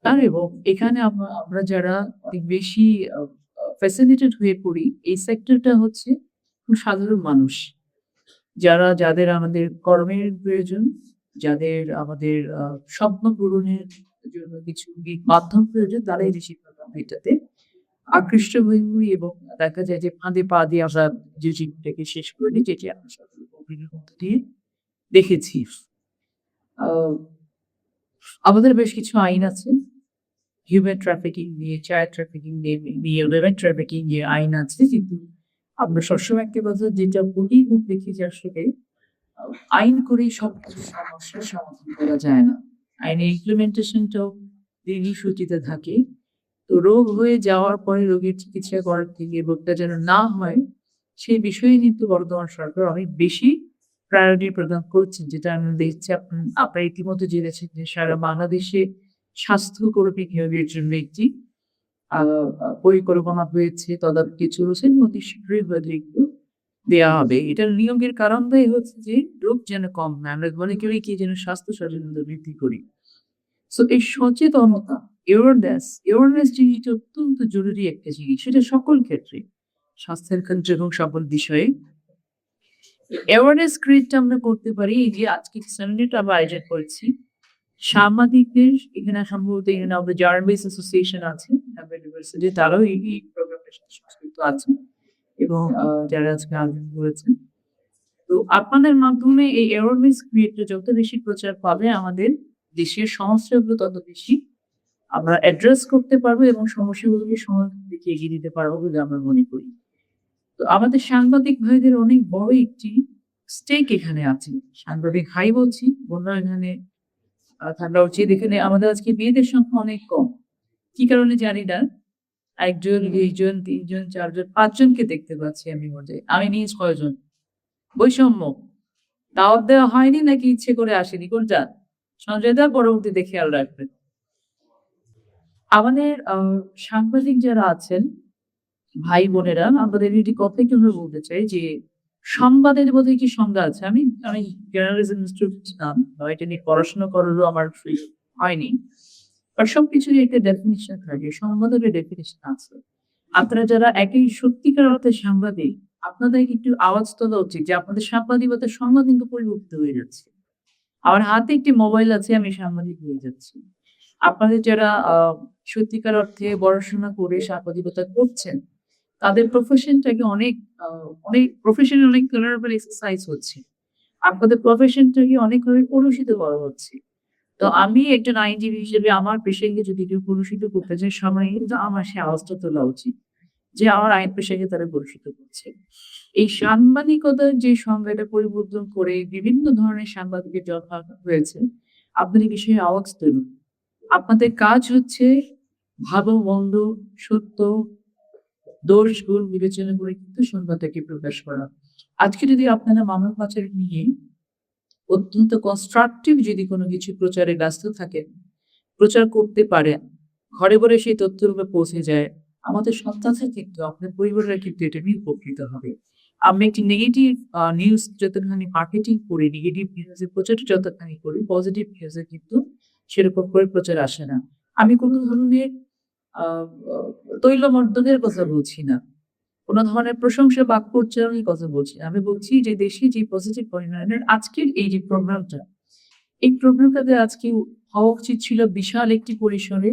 আর এবং এখানে আমরা যারা অনেক বেশি আ আ ফ্যাসিনেটেড হয়ে পড়ি, এই সেক্টরটা হচ্ছে খুব সাধারণ মানুষ। যাদের আমাদের কর্মের প্রয়োজন, যাদের আমাদের স্বপ্ন পূরণের জন্য কিছু মাধ্যম প্রয়োজন, তারাই বেশিরভাগ এটাতে আকৃষ্ট হয়ে পড়ি এবং দেখা যায় যে ফাঁদে পা দিয়ে আমরা যে জীবনটাকে শেষ করে দিই, যেটি আমরা সকলে কোভিডের মধ্য দিয়ে দেখেছি। আ আমাদের বেশ কিছু আইন আছে। হিউম্যান ট্রাফিকিং নিয়ে, চাইল্ড ট্রাফিকিং নিয়ে, উইমেন ট্রাফিকিং নিয়ে আইন আছে। কিন্তু আমরা সবসময় একটা কথা যেটা বলি এবং দেখি যে আসলে আ আইন করেই সব সমস্যার সমাধান করা যায় না। আইনের ইমপ্লিমেন্টেশন টাও দীর্ঘসূচিতে থাকে। তো রোগ হয়ে যাওয়ার পরে রোগীর চিকিৎসা করার থেকে রোগটা যেন না হয়, সেই বিষয়ে কিন্তু বর্তমান সরকার অনেক বেশি প্রায়োরিটি প্রদান করছেন। যেটা আমি দেখছি আপনারা ইতিমধ্যে জেনেছেন যে সারা বাংলাদেশে স্বাস্থ্যকর্মী নিয়োগের জন্য একটি আ আ পরিকল্পনা হয়েছে, তদারকি চলছে। অতি শীঘ্রই হয়তো এগুলো দেয়া হবে। এটার নিয়োগের কারণটাই হচ্ছে যে রোগ যেন কম হয়। আমরা মনে করি কি যেন স্বাস্থ্য সচেতনতা বৃদ্ধি করি। সো এই সচেতনতা, অ্যাওয়ারনেস জিনিসটা অত্যন্ত জরুরি একটা জিনিস। সেটা সকল ক্ষেত্রে। স্বাস্থ্যের ক্ষেত্রে এবং সকল বিষয়ে। অ্যাওয়ারনেস ক্রিয়েটটা আমরা করতে পারি এই যে আজকে সামনেট আমরা আয়োজন করেছি। সাংবাদিকদের এখানে সম্ভবত এখানে আমাদের জার্নালিস্ট অ্যাসোসিয়েশন আছে ঢাকা ইউনিভার্সিটি তারাও এই প্রোগ্রামের সাথে সংশ্লিষ্ট আছেন এবং যারা আজকে আয়োজন করেছেন। তো আপনাদের মাধ্যমে এই অ্যাওয়ারনেস ক্রিয়েট টা যত বেশি প্রচার পাবে আমাদের দেশের সমস্যাগুলো তত বেশি আমরা অ্যাড্রেস করতে পারবো এবং সমস্যাগুলোকে সমাধানের দিকে এগিয়ে দিতে পারবো বলে আমরা মনে করি। তো আমাদের সাংবাদিক ভাইদের অনেক বড় একটি স্টেক এখানে আছে। সাংবাদিক ভাই বলছি, বোনরা এখানে থাকা উচিত। এখানে আমাদের আজকে মেয়েদের সংখ্যা অনেক কম। কি কারণে জানি না। ১ জন, ২ জন, ৩ জন, ৪ জন, ৫ জনকে দেখতে পাচ্ছি আমি মোটে। আমি নিজ কয়জন? বৈষম্য। দাওয়াত দেওয়া হয়নি নাকি ইচ্ছে করে আসেনি কোনটা? সঞ্জয় দা পরবর্তীতে খেয়াল রাখবেন। আমাদের সাংবাদিক যারা আছেন, ভাই-বোনেরা আমাদের এটি কথা একটু আমরা বলতে চাই যে, সংবাদের মধ্যে কি সংজ্ঞা আছে? আমি আমি জার্নালিজম ইনস্টিটিউট ছিলাম। এটা নিয়ে পড়াশোনা করারও আমার হয়নি। আর সবকিছুরই একটা ডেফিনিশন থাকে। সংবাদের ডেফিনিশন আছে। আপনারা যারা একই সত্যিকার অর্থে সাংবাদিক, আপনাদের একটু আওয়াজ তোলা উচিত যে আপনাদের সাংবাদিকতার সংজ্ঞা কিন্তু পরিবর্তিত হয়ে যাচ্ছে। আমার হাতে একটি মোবাইল আছে, আমি সাংবাদিক হয়ে যাচ্ছি। আপনাদের যারা সত্যিকার অর্থে পড়াশোনা করে সাংবাদিকতা করছেন, তাদের প্রফেশনটাকে আ অনেক প্রফেশনাল অনেক ক্লারিক্যাল এক্সারসাইজ হচ্ছে। আপনাদের প্রফেশনটাকে অনেকভাবে কলুষিত করা হচ্ছে। তো আমি একজন আইনজীবী হিসেবে আমার পেশাকে যদি কেউ কলুষিত করতে চায়, সবাই কিন্তু আমার সে আওয়াজটা তোলা উচিত। যে আমার আইন পেশাকে তারা কলুষিত করছে। এই সাংবাদিকতার যে সংজ্ঞাটা পরিবর্তন করে বিভিন্ন ধরনের সাংবাদিকের জন্ম হয়েছে, আপনার এই বিষয়ে আওয়াজ তুলুন। আপনাদের কাজ হচ্ছে ভালো-মন্দ, সত্য, দোষ-গুণ বিবেচনা করে কিন্তু সংবাদটাকে প্রকাশ করা। আজকে যদি আপনারা মানব পাচার নিয়ে অত্যন্ত কনস্ট্রাকটিভ যদি কোনো কিছু প্রচারে ব্যস্ত থাকেন, প্রচার করতে পারেন, ঘরে, ঘরে সেই তথ্যরূপে পৌঁছে যায়। আমাদের সন্তানরা কিন্তু আপনার পরিবারের কিন্তু এটা নিয়ে উপকৃত হবে। আমি একটি নেগেটিভ নিউজ যতখানি মার্কেটিং করি, নেগেটিভ নিউজ এর প্রচার যতখানি করি, পজিটিভ নিউজ এ কিন্তু সেরকম করে প্রচার আসে না। আমি কোন ধরনের আ আ তৈলমর্দনের কথা বলছি না। কোন ধরনের প্রশংসা বাক্য উচ্চারণের কথা বলছি না। আমি বলছি যে দেশে যে পজিটিভ পরিমাণের আজকের এই যে প্রোগ্রামটা, এই প্রোগ্রামটাতে আজকে হওয়া উচিত ছিল বিশাল একটি পরিসরে।